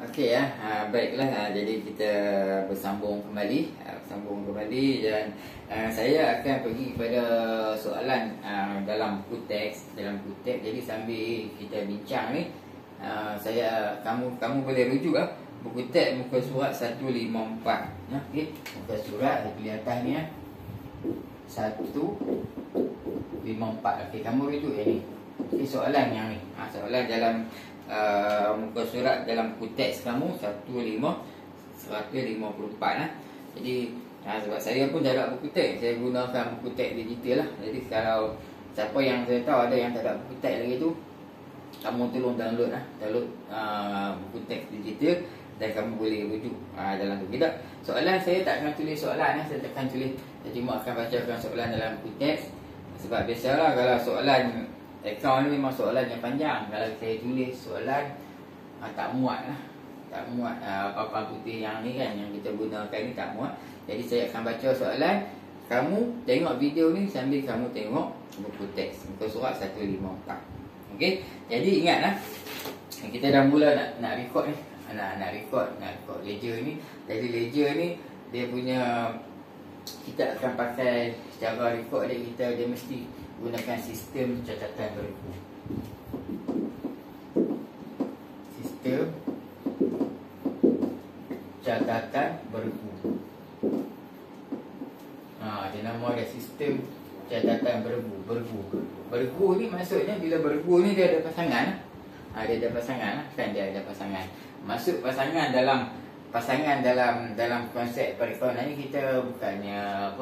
Okey ya, baiklah. Jadi kita bersambung kembali, dan saya akan pergi kepada soalan dalam buku teks. Jadi sambil kita bincang ni, kamu boleh rujuk buku teks muka surat 154. Okey, muka surat di atas ni 154. Okey, kamu rujuk yang ni. Okey, soalan yang ni. Soalan dalam muka surat dalam buku teks kamu 154 . Jadi sebab saya pun tak ada buku teks, saya gunakan buku teks digital lah. Jadi kalau siapa yang saya tahu ada yang tak ada buku teks lagi tu, kamu tolong download buku teks digital dan kamu boleh rujuk dalam tu. Kita soalan saya tak akan tulis soalan, saya tak akan tulis, saya cuma akan bacakan soalan dalam buku teks. Sebab biasalah kalau soalan akaun ni memang soalan yang panjang. Kalau saya tulis soalan tak muat lah. Tak muat papan putih yang ni kan, yang kita gunakan ni tak muat. Jadi saya akan baca soalan, kamu tengok video ni sambil kamu tengok buku teks muka surat 154. Okey, jadi ingatlah, kita dah mula nak record ni. Nak record ledger ni. Jadi ledger ni dia punya, kita akan pakai cara record dia mesti gunakan sistem catatan berbuku. Sistem catatan berbuku. Dia nama dia sistem catatan berbuku. Berbuku ni maksudnya bila berbuku ni dia ada pasangan. Dia ada pasangan kan, dia ada pasangan. Masuk pasangan dalam konsep perekonomian ni, kita bukannya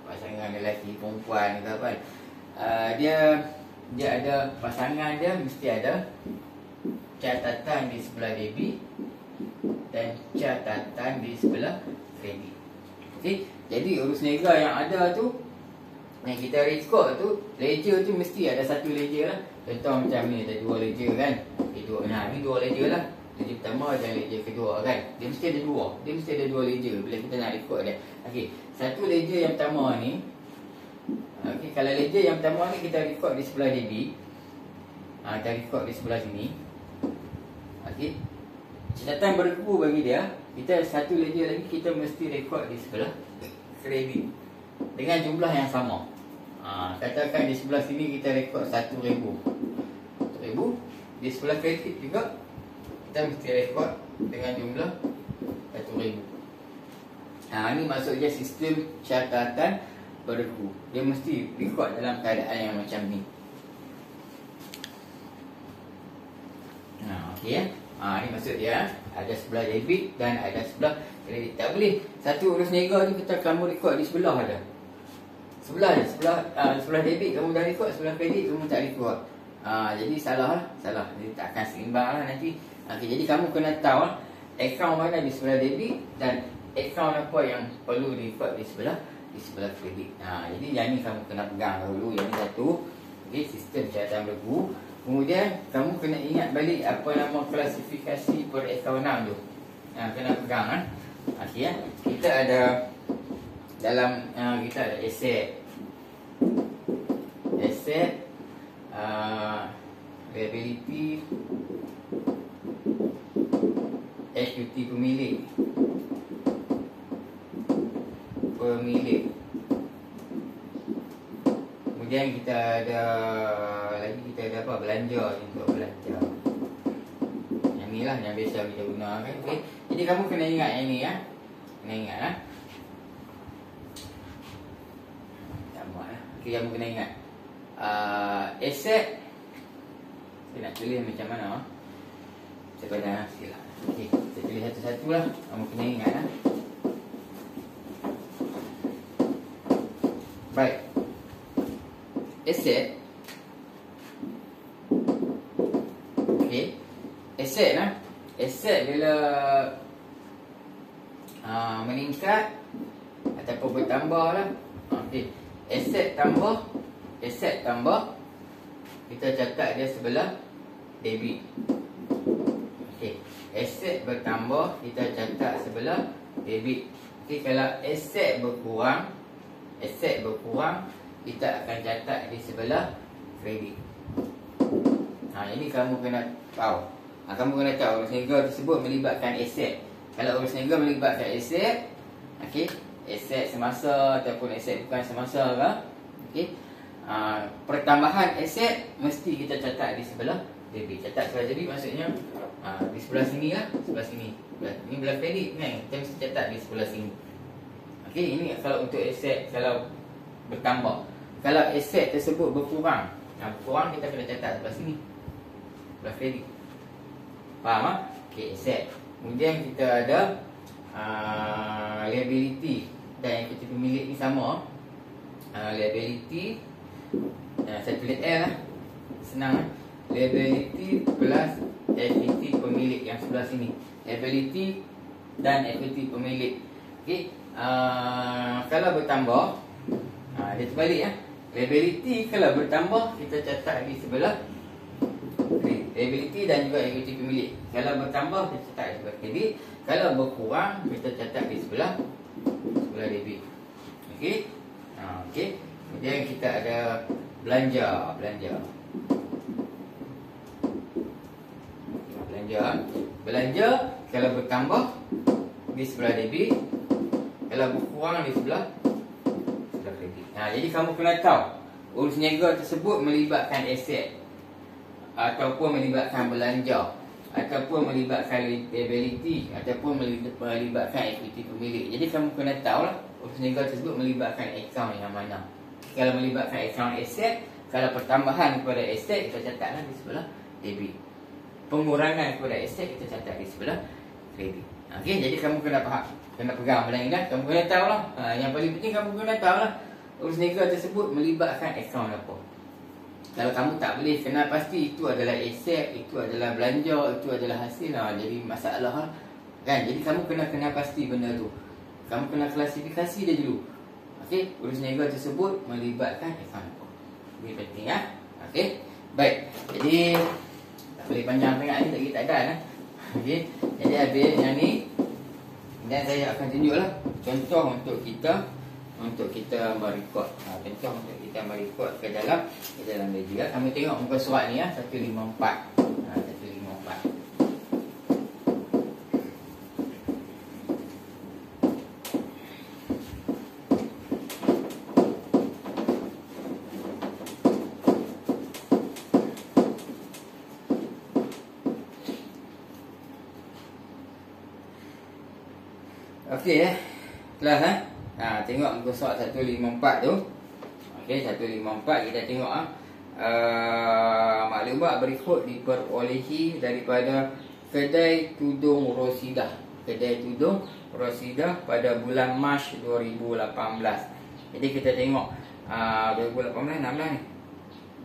pasangan lelaki perempuan ke apa. Dia ada pasangan, dia mesti ada catatan di sebelah debit dan catatan di sebelah kredit. Okey, jadi urus niaga yang ada tu, yang kita record tu, ledger tu mesti ada satu ledger lah. Contoh macam ni ada dua ledger kan. Ni dua ledger lah. Ledger pertama dan ledger kedua kan. Dia mesti ada dua ledger bila kita nak record dia. Okey, satu ledger yang pertama ni, okey, kalau ledger yang pertama ni kita record di sebelah debit, kita record di sebelah sini. Okey, catatan berbuku bagi dia, kita satu ledger lagi kita mesti record di sebelah kredit dengan jumlah yang sama. Katakan di sebelah sini kita rekod 1,000. Di sebelah kredit juga kita mesti rekod dengan jumlah 1,000. Ini maksudnya sistem catatan berbuku. Dia mesti rekod dalam keadaan yang macam ni. Okey ya. Ini maksud dia, ada sebelah debit dan ada sebelah kredit. Tak boleh satu urus niaga ni kamu rekod di sebelah ada. Sebelah debit kamu dah rekod, sebelah kredit kamu tak rekod. Jadi salah. Jadi tak akan seimbang lah nanti. Okey, jadi kamu kena tahu akaun mana di sebelah debit dan akaun apa yang perlu direkod di sebelah kredit. Jadi yang ni kamu kena pegang dahulu. Yang ni satu. Okey, sistem catatan berbuku. Kemudian kamu kena ingat balik apa nama klasifikasi perakaunan tu. Kena pegang Okey ya. Kita ada dalam kita ada aset, liability, equity pemilik. Kemudian kita ada apa, belanja, untuk belanja. Yang ni lah yang biasa kita gunakan. Okay. Jadi kamu kena ingat yang ni ya. Kena ingat Okay, kamu kena ingat aset. Saya nak tulis macam mana saya pada silap. Okay, saya tulis satu-satu lah. Kamu kena ingat Baik, aset. Okay, aset bila meningkat ataupun bertambah lah. Okay, aset tambah, kita catat dia sebelah debit. Okey, aset bertambah, kita catat sebelah debit. Okey, kalau aset berkurang, kita akan catat di sebelah kredit. Ini kamu kena tahu. Kamu kena tahu urus niaga tersebut melibatkan aset. Kalau urus niaga melibatkan aset, okey, aset semasa ataupun aset bukan semasa ke, okey. Pertambahan aset mesti kita catat di sebelah debit. Catat sebelah debit maksudnya di sebelah sini lah, sebelah sini. Ini belah kredit kan, kita mesti catat di sebelah sini. Okey, ini kalau untuk aset kalau bertambah. Kalau aset tersebut berkurang, berkurang kita kena catat sebelah sini, sebelah kredit. Faham tak? Okey, aset. Kemudian kita ada liability dan equity pemilik ni sama. Liability saya tulis L lah, senang lah. Liability plus equity pemilik yang sebelah sini. Liability dan equity pemilik. Okey, kalau bertambah, dia terbalik ya. Liability kalau bertambah kita catat di sebelah liability dan juga equity pemilik. Kalau bertambah kita catat di sebelah kredit. Kalau berkurang kita catat di sebelah debit. Okey. Okey. Kemudian kita ada belanja. Belanja kalau bertambah di sebelah debit, kalau berkurang di sebelah kredit. Jadi kamu kena tahu urus niaga tersebut melibatkan aset ataupun melibatkan belanja ataupun melibatkan liability ataupun melibatkan equity pemilik. Jadi kamu kena tahu lah urus niaga tersebut melibatkan akaun yang mana. Kalau melibatkan akaun aset, kalau pertambahan kepada aset kita catatlah di sebelah debit. Pengurangan kepada aset kita catat di sebelah kredit. Okey, jadi kamu kena faham, kena pegang benda ini, kamu kena tahu lah. Yang paling penting kamu kena tahu lah urus niaga tersebut melibatkan akaun apa. Kalau kamu tak boleh kenal pasti itu adalah aset, itu adalah belanja, itu adalah hasil, jadi masalah lah. Kan? Jadi kamu kena kenal pasti benda tu. Kamu kena klasifikasi dia dulu. Okey, urus niaga tersebut melibatkan akaun apa. Ini penting ya. Okey. Baik. Jadi tak boleh panjang sangat ni, tak kita ada. Okey. Jadi habis yang ni dan saya akan tunjuklah contoh untuk kita merekod. Contoh untuk kita merekod ke dalam media. Kami tengok muka surat ni 154. 154. Okey kelas tengok muka surat 154 tu. Okey, 154 kita tengok maklumat berikut diperolehi daripada kedai tudung Rosidah. Kedai tudung Rosidah pada bulan Mac 2018. Jadi kita tengok 2018 16 ni.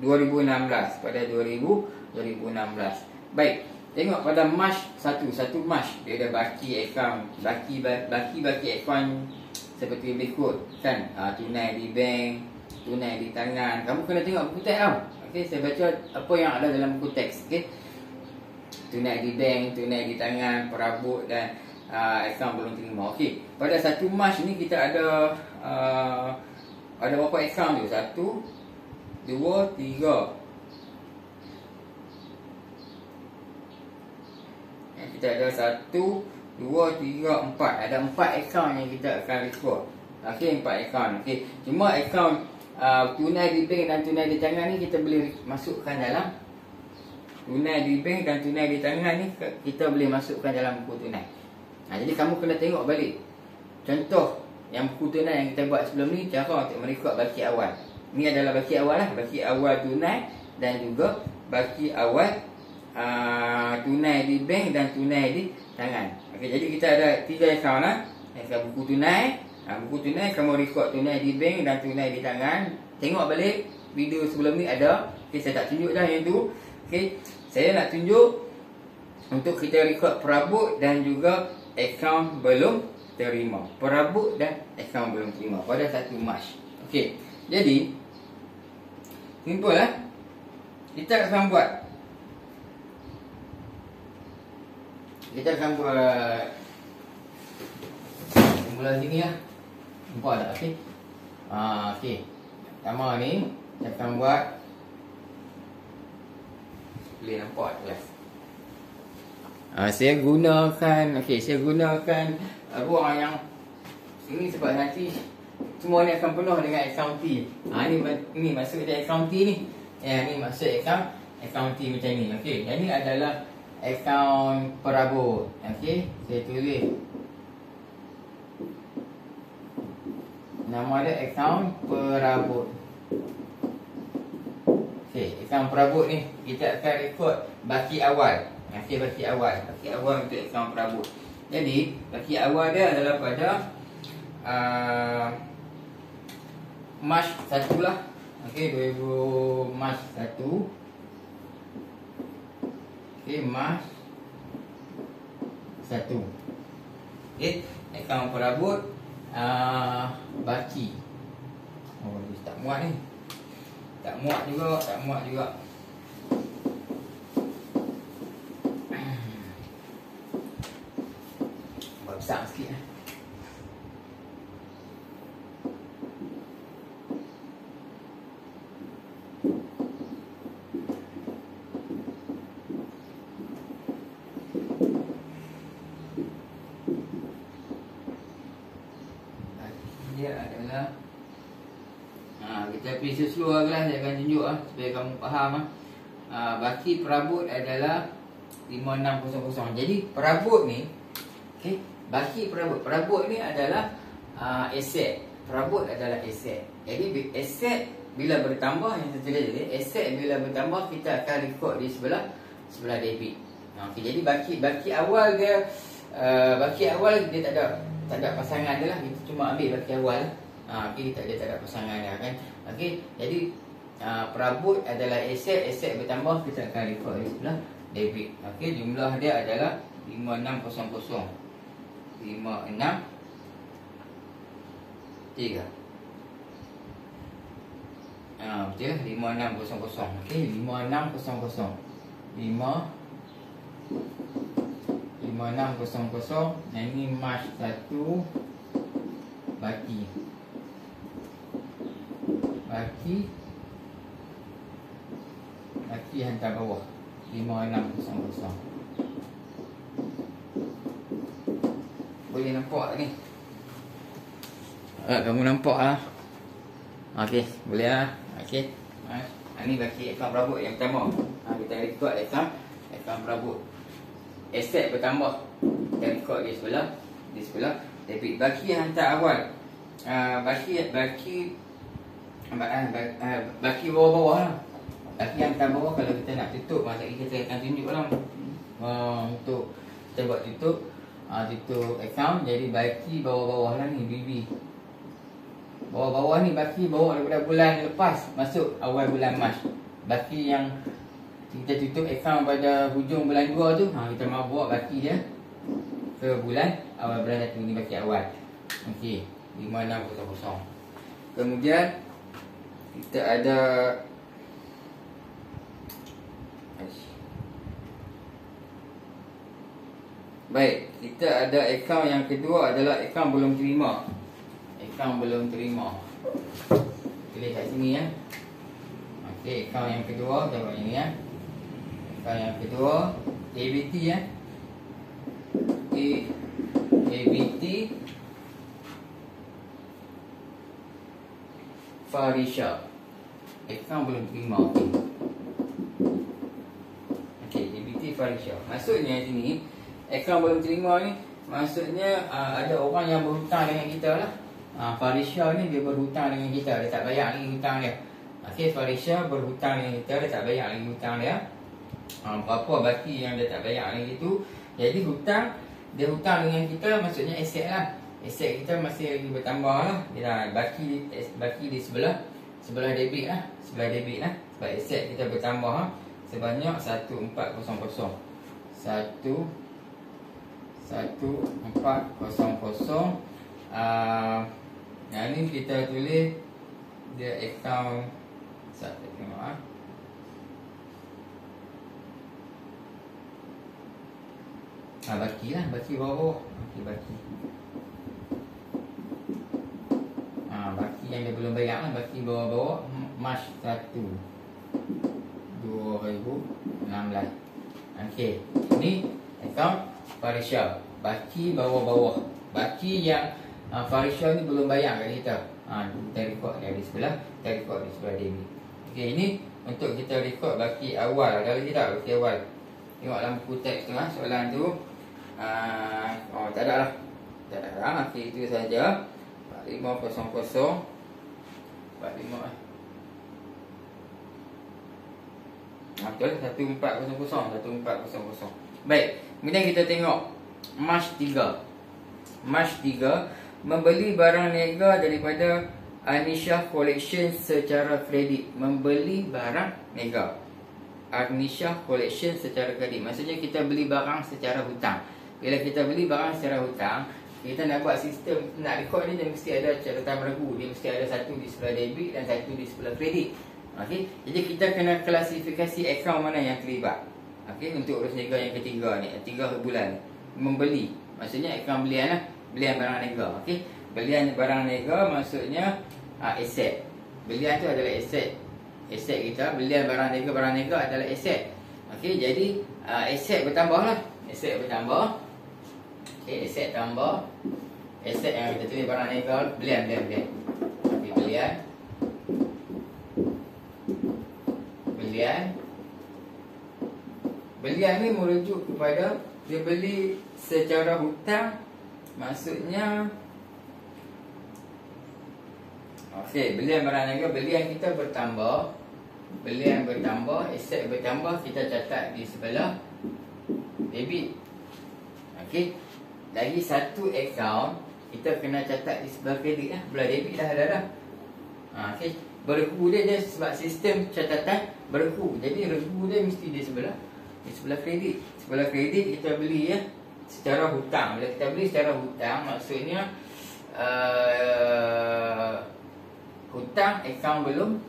2016 pada 2016. Baik. Tengok pada Mac 1 Mac dia ada baki akaun, baki akaun seperti berikut kan. Tunai di bank, tunai di tangan. Kamu kena tengok buku teks tau. Okey, saya baca apa yang ada dalam buku teks. Okey. Tunai di bank, tunai di tangan, perabot dan akaun belum terima. Okey. Pada 1 Mac ni kita ada berapa akaun tu? 1 2 3. Kita ada 1 2 3 4. Ada 4 akaun yang kita akan record. Okey, 4 akaun. Okey. Cuma akaun tunai di bank dan tunai di tangan ni kita boleh masukkan dalam tunai di bank dan tunai di tangan ni kita boleh masukkan dalam buku tunai. Jadi kamu kena tengok balik contoh yang buku tunai yang kita buat sebelum ni, cara untuk merekod baki awal. Ni adalah baki awal lah, baki awal tunai dan juga baki awal tunai di bank dan tunai di tangan. Okey, jadi kita ada 3 akaun lah. Buku tunai, buku tunai kamu record tunai di bank dan tunai di tangan. Tengok balik video sebelum ni ada. Okey, saya tak tunjuk dah yang tu. Okey, saya nak tunjuk untuk kita record perabot dan juga akaun belum terima. Perabot dan akaun belum terima pada 1 Mac. Okey, jadi simple lah. Kita akan buat mula sini lah. Nampak tak? Okey. Okey. Pertama ni kita akan buat, boleh nampak kelas. Saya gunakan, saya gunakan ruang yang sini sebab nanti semua ni akan penuh dengan akaun T. Ini masuk dia akaun T ni. Ni masuk akaun T macam ni. Yang ni adalah akaun perabot. Saya tulis nama dia akaun perabot. Akaun perabot ni kita akan rekod baki awal. Baki awal untuk akaun perabot. Jadi baki awal dia adalah pada Mac 1 lah. 2000 Mac 1. Mac 1. Akaun perabot baki. Tak muat ni. Tak muat juga. Buat besar sikit lah. Dia adalah kita pergi slow lah, saya akan tunjuk supaya kamu faham baki perabot adalah 5600. Jadi perabot ni baki perabot ni adalah aset. Perabot adalah aset. Jadi aset bila bertambah, yang saya tulis tadi, aset bila bertambah kita akan rekod di sebelah debit. Jadi baki awal dia tak ada pasangan dia lah. Kita cuma ambil baki awal. Tak ada pasangan dia kan. Jadi perabot adalah aset bertambah, kita akan rekod di sebelah debit. Jumlah dia adalah 5600. 56 3. Betul lah, 5600. 5600. Yang ni Mac 1 baki hantar bawah 5600. Boleh nampak tak ni? Kamu nampak lah. Boleh lah. Ni baki akaun perabot yang pertama. Kita rekod akaun perabot. Aset bertambah, kita rekod di sebelah debit. Baki hantar awal. Baki bawah-bawah lah. Baki hantar bawah kalau kita nak tutup. Masa kita akan tunjuk lah untuk kita buat tutup akaun. Jadi baki bawah-bawah lah ni, BB. Bawah-bawah ni baki bawah daripada bulan lepas masuk awal bulan Mac. Baki yang kita tutup akaun pada hujung bulan 2 tu, kita mahu bawa baki dia ke awal bulan 1. Ni baki awal. 5600. Kemudian kita ada kita ada akaun yang kedua adalah akaun belum terima. Tulis kat sini ya. Akaun yang kedua, tengok ini ya. Akaun yang kedua ABT ya. ABT Farisha. Akaun belum terima. ABT Farisha. Maksudnya sini akaun belum terima ni, maksudnya ada orang yang berhutang dengan kita lah. Farisha ni dia berhutang dengan kita, dia tak bayar lagi hutang dia. Farisha berhutang dengan kita, dia tak bayar lagi hutang dia. Berapa baki yang dia tak bayar lagi tu. Jadi dia hutang dengan kita, maksudnya aset lah. Aset kita masih lagi bertambah lah. Baki di sebelah debit lah. Sebab aset kita bertambah sebanyak 1400. 1400. Yang ni kita tulis dia akaun. Saya tengok baki lah, baki bawah. Baki yang dia belum bayar lah, baki bawah-bawah. Mac 1 2016. Ni Akaun Farisha. Baki bawah-bawah. Baki yang Farisha ni belum bayar kat kita. Kita record dari sebelah, kita record di sebelah debit. Okey, ini untuk kita record baki awal. Ada lagi tak baki awal? Tengok dalam buku teks tu soalan tu. Tak ada lah. Tak ada lah. Okey, itu saja. 4500 45 betul, 1400. Baik, kemudian kita tengok March 3. Membeli barang niaga daripada Anisha Collection secara kredit. Membeli barang niaga Anisha Collection secara kredit. Maksudnya kita beli barang secara hutang. Bila kita beli barang secara hutang, kita nak buat sistem, nak record ni, dia mesti ada catatan berlaku. Dia mesti ada satu di sebelah debit dan satu di sebelah kredit. Okey, jadi kita kena klasifikasi akaun mana yang terlibat. Okey, untuk urus niaga yang ketiga ni, 3 bulan membeli. Maksudnya akaun belian lah, belian barang niaga. Okey, belian barang niaga maksudnya aset. Belian tu adalah aset. Aset kita, belian barang niaga adalah aset. Okey, jadi aset bertambahlah. Aset bertambah. Okey, aset tambah. Aset yang kita tulis barang niaga, belian. Okey, belian ni merujuk kepada dia beli secara hutang. Maksudnya okey, belian barang niaga, belian kita bertambah. Belian bertambah, aset bertambah, kita catat di sebelah debit. Okey, lagi satu akaun kita kena catat di sebelah kredit lah. Sebelah debit dah ada dah. Okey, beregu dia sebab sistem catatan beregu. Jadi regu dia mesti di sebelah kredit. Sebelah kredit kita beli secara hutang. Bila kita beli secara hutang, maksudnya hutang akaun belum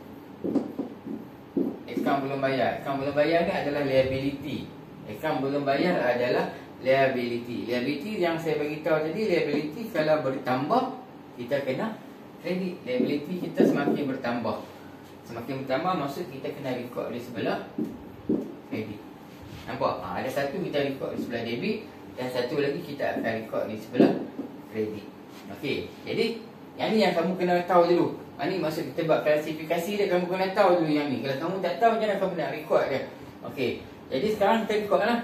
bayar. Akaun belum bayar ni adalah liability. Akaun belum bayar adalah liability. Liability yang saya beritahu tadi, liability kalau bertambah kita kena kredit. Liability kita semakin bertambah. Semakin bertambah maksud kita kena record di sebelah kredit. Nampak? Ada satu kita record di sebelah debit dan satu lagi kita akan record di sebelah kredit. Okey, jadi yang ni yang kamu kena tahu dulu. Ini maksud kita buat klasifikasi dia, kamu kena tahu dulu yang ni. Kalau kamu tak tahu, jangan kamu nak record dia. Okey, jadi sekarang kita record lah.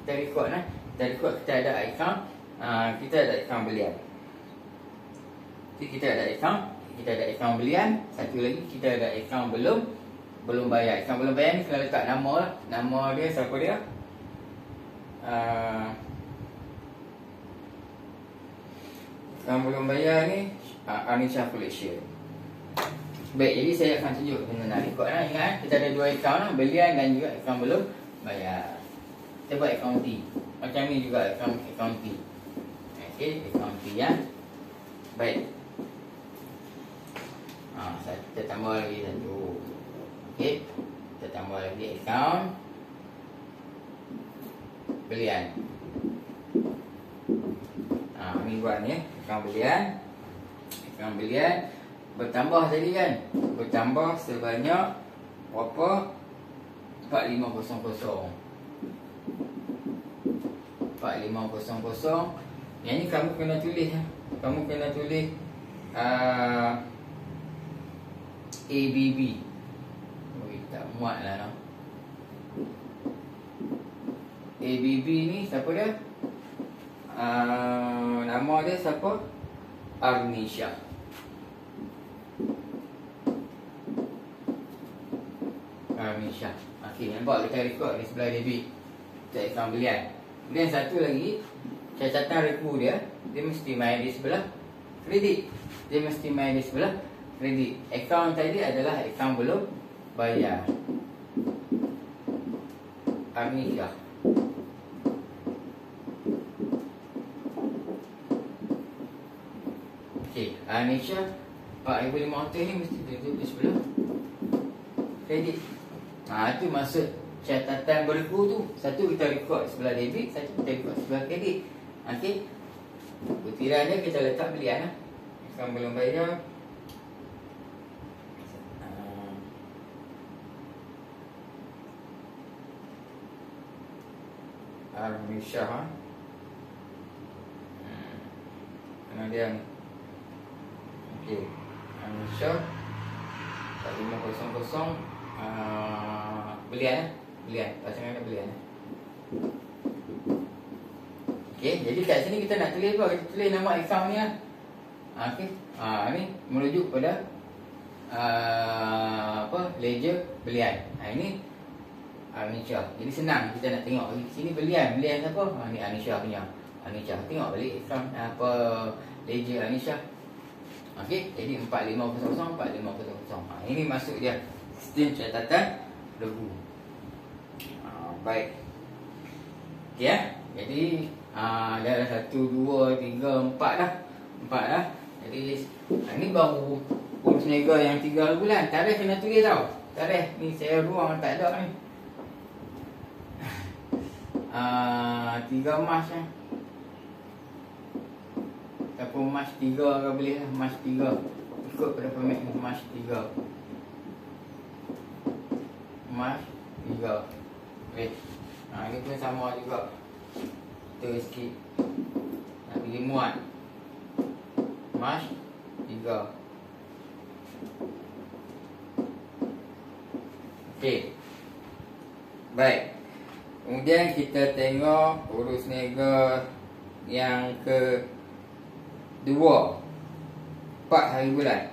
Kita record kita ada akaun. Kita ada akaun belian. Jadi kita ada akaun belian. Satu lagi kita ada akaun belum bayar. Akaun belum bayar ni kena letak nama lah. Nama dia siapa dia? Akaun belum bayar ni Anisha Collection. Baik, jadi saya akan tunjuk kena nak record lah. Ingat, kita ada 2 akaun lah, belian dan juga akaun belum bayar. Kita buat akaun T. Macam ni juga akaun T. Okey, akaun T ya. Baik. Kita tambah lagi satu. Okey, kita tambah lagi akaun belian. Ni buat ni akaun belian. Akaun belian bertambah tadi kan. Bertambah sebanyak berapa? 4500. 4500. Yang ni kamu kena tulis. Kamu kena tulis ABB. Tak muat lah no. ABB ni siapa dia? Nama dia siapa? Anisha. Okey, nampak kita record di sebelah debit. Kita akaun belian. Kemudian satu lagi, catatan regu dia mesti main di sebelah kredit. Dia mesti main di sebelah kredit. Akaun tadi adalah akaun belum bayar. Anisha. Okey, Anisha 4500 ni mesti duduk di sebelah kredit. Itu maksud catatan berlaku tu. Satu kita record sebelah debit, satu kita record sebelah kredit. Okey, butirannya kita letak belian lah. Akaun belum bayar. Arnisyah. Mana dia ni? Okey. Arnisyah 4500 belian. Pasangan dia belian. Okey, jadi kat sini kita nak tulis apa? Kita tulis nama account ni lah. Okey. Ni merujuk pada ledger belian. Ini Arnisyah. Jadi senang kita nak tengok di sini belian siapa? Ni Arnisyah punya. Arnisyah. Tengok balik account ledger Arnisyah. Okey, jadi 4500 4500. Ini masuk dia sistem catatan regu. Baik. Okey ya. Jadi dah 1 2 3 4 dah. 4 dah. Jadi ini baru urus niaga yang 3 bulan. Tarikh kena tulis tau. Tarikh ni saya ruang tak ada ni. 3 Mac kan. Ataupun Mac 3 ke boleh lah. Mac 3. Ikut pada format ni. Mac 3. Mac 3. Okay. Ini pun sama juga. Kita sikit. Nak pilih muat. Mac 3. Okey. Baik. Kemudian kita tengok urus niaga yang ke-2. 4 hari bulan.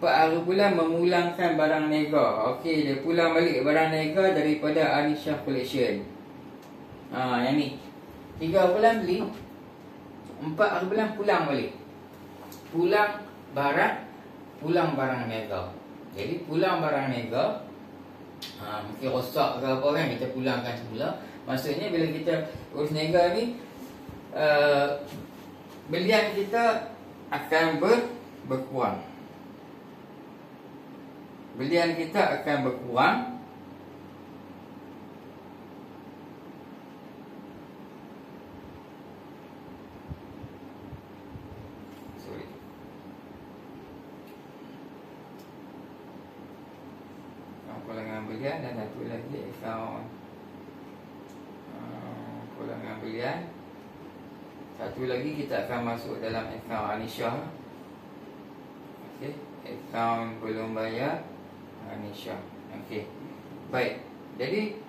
4 hari bulan memulangkan barang niaga. Okey, dia pulang balik barang niaga daripada Arnisyah Collection. Yang ni 3 bulan beli, 4 hari bulan pulang balik. Pulang barang niaga. Jadi pulang barang niaga, mungkin rosak ke apa kan, kita pulangkan semula. Maksudnya bila kita urus niaga ni, belian kita akan berkurang. Belian kita akan berkurang. Pulangan belian dan satu lagi akaun pulangan belian. Satu lagi kita akan masuk dalam akaun Arnisyah. Okey, akaun belum bayar Arnisyah. Okey. Baik. Jadi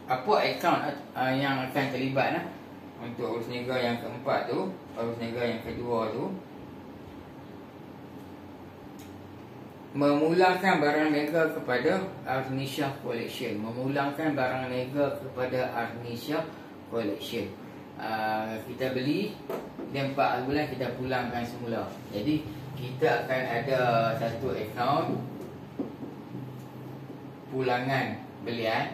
apa akaun yang akan terlibat untuk urus niaga yang keempat tu, urus niaga yang kedua tu? Memulangkan barang niaga kepada Arnisyah Collection. Memulangkan barang niaga kepada Arnisyah Collection. Kita beli, dan 4 bulan kita pulangkan semula. Jadi kita akan ada satu akaun pulangan belian.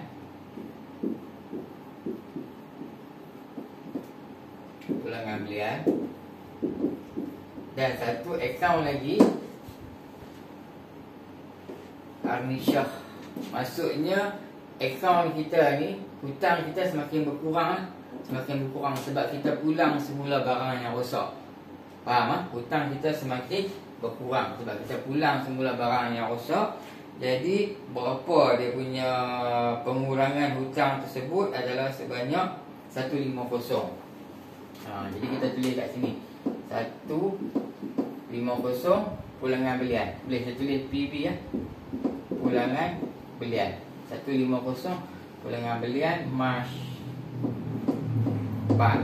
Pulangan belian. Dan satu akaun lagi Arnisyah. Maksudnya akaun kita ni, hutang kita semakin berkurang. Semakin berkurang sebab kita pulang semula barang yang rosak. Faham? Hutang kita semakin berkurang sebab kita pulang semula barang yang rosak. Jadi berapa dia punya pengurangan hutang tersebut adalah sebanyak 150. Jadi kita tulis kat sini 150 pulangan belian. Boleh saya tulis PB ya. Pulangan belian 150 pulangan belian Mac 4.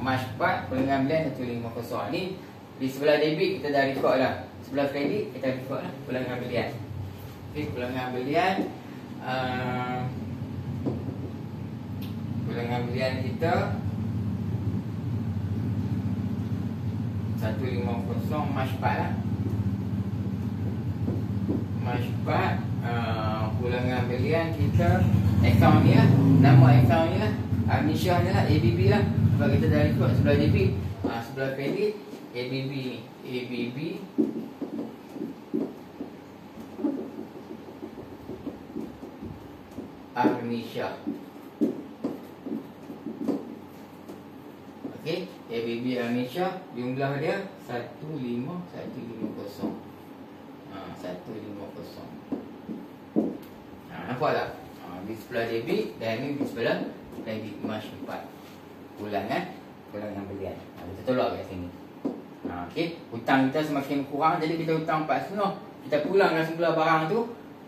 Mac 4 pulangan belian 150. Ni di sebelah debit kita dah record dah. Sebelah kredit kita record lah pulangan belian. Okey, pulangan belian pulangan belian kita 150 Mac 4 lah. Mac 4 pulangan belian kita, akaun ni lah, nama akaun ni lah, Arnisyah ni lah, ABB lah. Sebab kita dah record sebelah debit, sebelah kredit ABB ni, ABB Arnisyah. Okey, ABB Arnisyah, jumlah dia 15150. 150. Nampak tak? Di sebelah debit dan ini di sebelah kredit. Mas 4 pulangan belian. Kita tolak kat sini. Okey, hutang kita semakin kurang, jadi kita hutang 4.5. Kita pulangkan semula barang tu.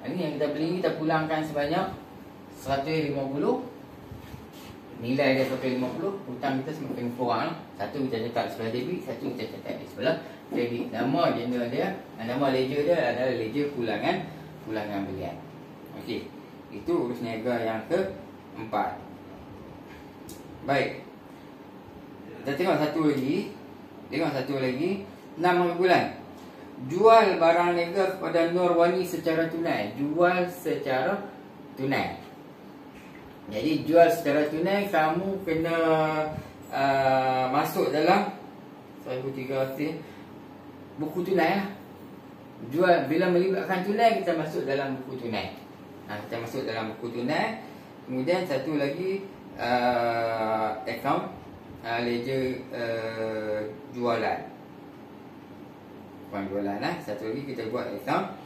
Ini yang kita beli, kita pulangkan sebanyak 150. Nilai dia 150, hutang kita semakin kurang. Satu kita catat sebelah debit, satu kita catat di sebelah kredit. Nama jenis dia, nama ledger dia adalah ledger pulangan belian. Okey, itu urus niaga yang keempat. Baik, kita tengok satu lagi. 6 bulan. Jual barang niaga kepada Nurwani secara tunai. Jadi jual secara tunai, kamu kena masuk dalam 1,300 buku tunai lah. Jual bila melibatkan tunai, kita masuk dalam buku tunai. Kita masuk dalam buku tunai. Kemudian satu lagi account ledger jualan. Bukan jualan lah. Satu lagi kita buat account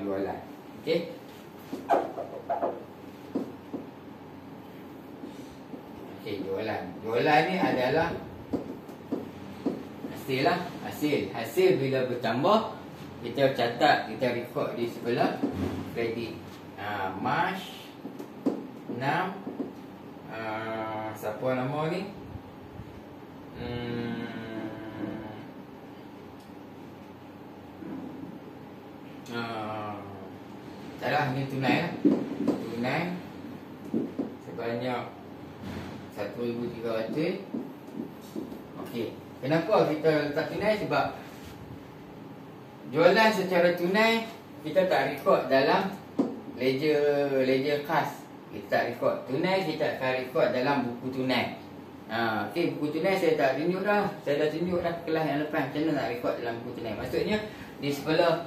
jualan. Okey. Jualan ni adalah hasil lah. Hasil bila bertambah, kita catat, kita record di sebelah kredit. March 6. Siapa nama ni? Salah, ni tunai lah. Tunai sebanyak 1,300. Okey. Kenapa kita letak tunai? Sebab jualan secara tunai kita tak record dalam ledger khas. Kita tak record. Tunai kita akan record dalam buku tunai. Okey, buku tunai saya tak tunjuk dah. Saya dah tunjuk dah kelas yang lepas macam mana nak record dalam buku tunai. Maksudnya di sebelah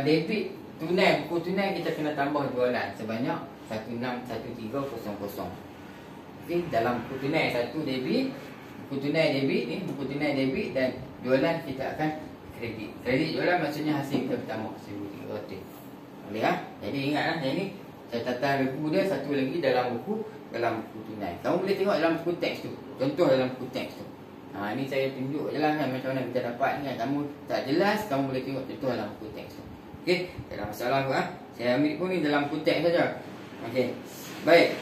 debit tunai, buku tunai kita kena tambah jualan sebanyak 161300. Okey, dalam buku tunai satu debit, buku tunai debit dan jualan kita akan kredit. Kredit jualan maksudnya hasil kita bertambah 1,300. Boleh lah. Jadi ingatlah, yang ni catatan regu dia, satu lagi dalam buku tunai. Kamu boleh tengok dalam buku teks tu. Contoh dalam buku teks tu. Ni saya tunjuk je lah kan macam mana kita dapat ni. Kamu tak jelas, kamu boleh tengok contoh dalam buku teks tu. Okey, tak ada masalah pun. Saya ambil pun ni dalam buku teks saja. Okey. Baik.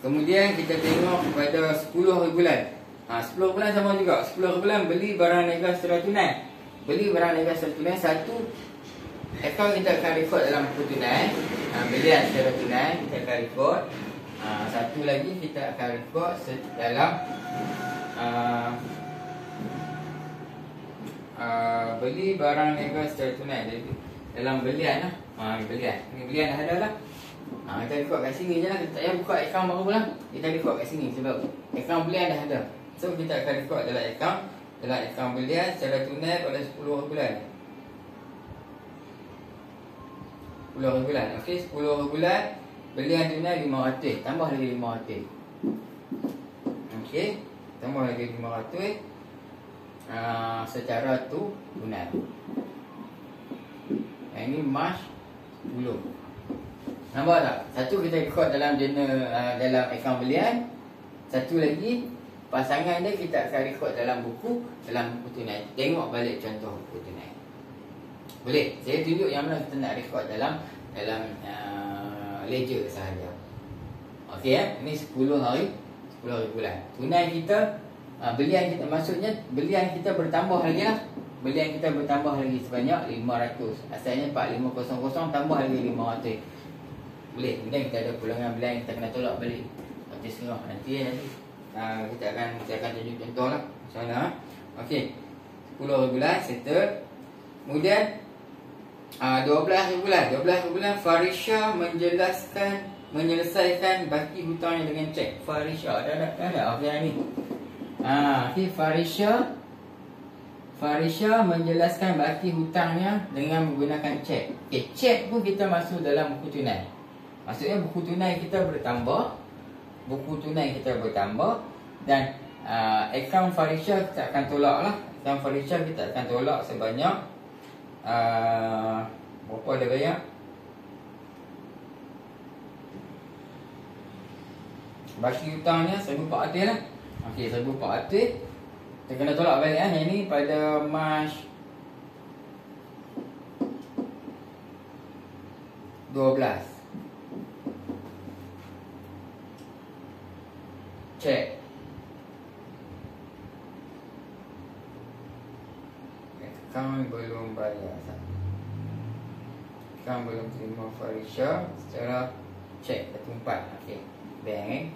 Kemudian kita tengok pada 10 hari bulan. 10 bulan sama juga. 10 hari bulan beli barang niaga secara tunai. Satu account kita akan record dalam buku tunai. Belian secara tunai kita akan record. Satu lagi kita akan record dalam beli barang niaga secara tunai. Jadi dalam belian lah. Belian. Ini belian dah ada lah. Kita record kat sini je lah. Kita tak payah buka account baru pula. Kita record kat sini sebab account belian dah ada. So kita akan record dalam account belian secara tunai pada 10 hari bulan. 10 hari bulan. Okey, 10 hari bulan belian tunai 500. Tambah lagi 500. Okey, tambah lagi 500. Secara tunai. Yang ini March 10. Nampak tak? Satu kita record dalam dalam akaun belian. Satu lagi pasangan dia kita akan record dalam buku tunai. Tengok balik contoh buku tunai. Boleh? Saya tunjuk yang mana kita nak record dalam ledger sahaja. Okey ya? Ini 10 hari bulan. Tunai kita belian kita, maksudnya belian kita bertambah lagi lah. Belian kita bertambah lagi sebanyak 500. Asalnya 4500 tambah lagi 500. Boleh. Kemudian kita ada pulangan belian, kita kena tolak balik. Nanti kita akan tunjuk contoh lah macam mana. Okey, 10 hari bulan settle. Kemudian 12 hari bulan Farisha menyelesaikan baki hutangnya dengan cek. Farisha ada okey ni. Okey, Farisha menjelaskan baki hutangnya dengan menggunakan cek. Okey, cek pun kita masuk dalam buku tunai. Maksudnya buku tunai kita bertambah. Dan akaun Farisha kita akan tolak lah. Akaun Farisha kita akan tolak sebanyak berapa dia bayar? Baki hutangnya 1,400 lah. Okey, 1,400. Kita kena tolak balik yang ni pada Mac 12. Cek. Akaun belum bayar. Akaun belum terima Farisha secara cek ketumpat. Okey. Bank.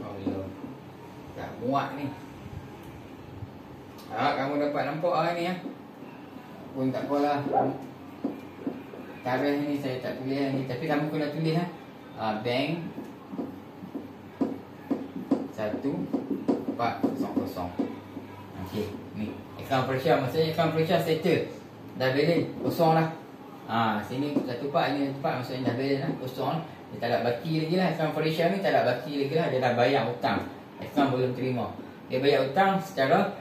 Oh belum. Tak muat ni. Kamu dapat nampak ni ya. Pun tak apalah. Tarikh ni saya tak tulis ni, tapi kamu kena tulis bank 1400. Okey, ni akaun Farisha, maksudnya akaun Farisha settle. Dah balance kosong lah. Sini 1400 ni 14 maksudnya dah balance lah, kosong lah. Dia tak ada baki lagi lah. Akaun Farisha ni tak ada baki lagi lah. Dia dah bayar hutang. Akaun belum terima. Dia bayar hutang secara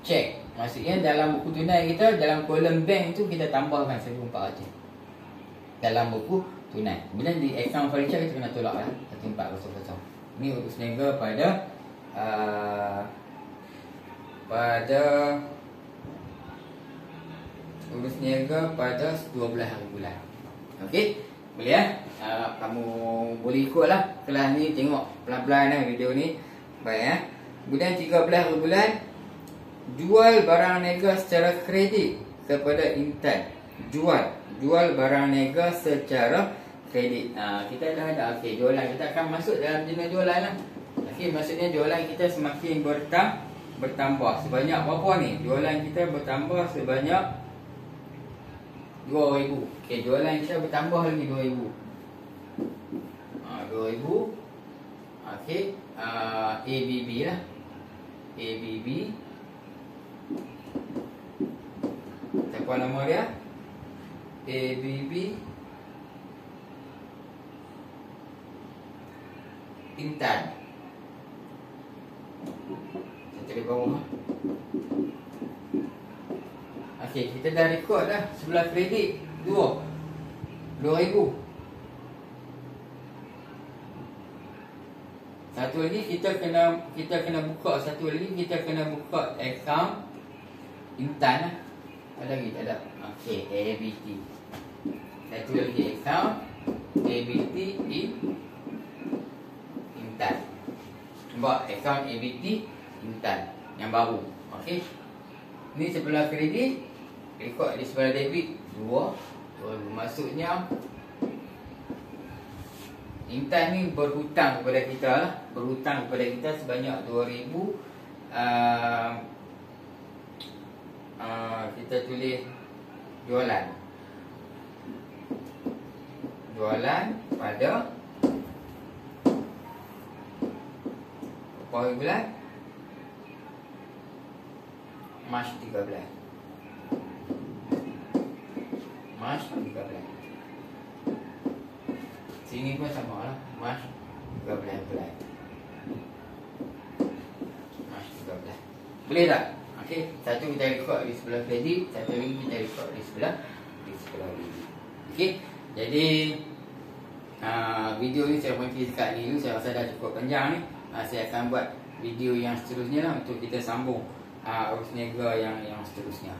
cek. Maksudnya dalam buku tunai kita, dalam kolom bank tu kita tambahkan 1,400 dalam buku tunai. Bila di akaun Farisha kita kena tolak lah 1,400. Ni urus niaga pada urus niaga pada 12 hari bulan. Okey, boleh ya? Kamu boleh ikutlah kelas ni, tengok pelan-pelan video ni. Baik ya. Kemudian 13 hari bulan, jual barang niaga secara kredit kepada Intan. Jual barang niaga secara kredit. Kita dah ada. Okey, jualan kita akan masuk dalam jenis jualan lah. Okey, maksudnya jualan kita semakin bertambah. Sebanyak berapa ni? Jualan kita bertambah sebanyak 2,000. Okey, jualan kita bertambah lagi 2,000. 2,000. Okey, ABB lah. ABB. Apa nama dia? ABB Intan. Saya cari bawah. Okey, kita dah rekod dah. Sebelah kredit 2,000. Satu lagi kita kena buka. Satu lagi kita kena buka akaun Intan lah. Ada lagi tak ada? Okey, ABT. Satu lagi akaun ABT Intan. Buat akaun ABT Intan yang baru. Okey. Ni sebelah kredit, rekod di sebelah debit 2,000. Maksudnya Intan ni berhutang kepada kita lah. Berhutang kepada kita sebanyak 2,000. Kita tulis jualan pada berapa bulan? Mac 13. Sini pun sama lah, Mac 13 bulan. Mac 13. Boleh tak? Okey, satu kita rekod di sebelah kredit, satu lagi kita rekod di sebelah debit. Okey, jadi video ni saya berhenti dekat ni dulu. Saya rasa dah cukup panjang ni. Saya akan buat video yang seterusnya lah untuk kita sambung urus niaga yang seterusnya.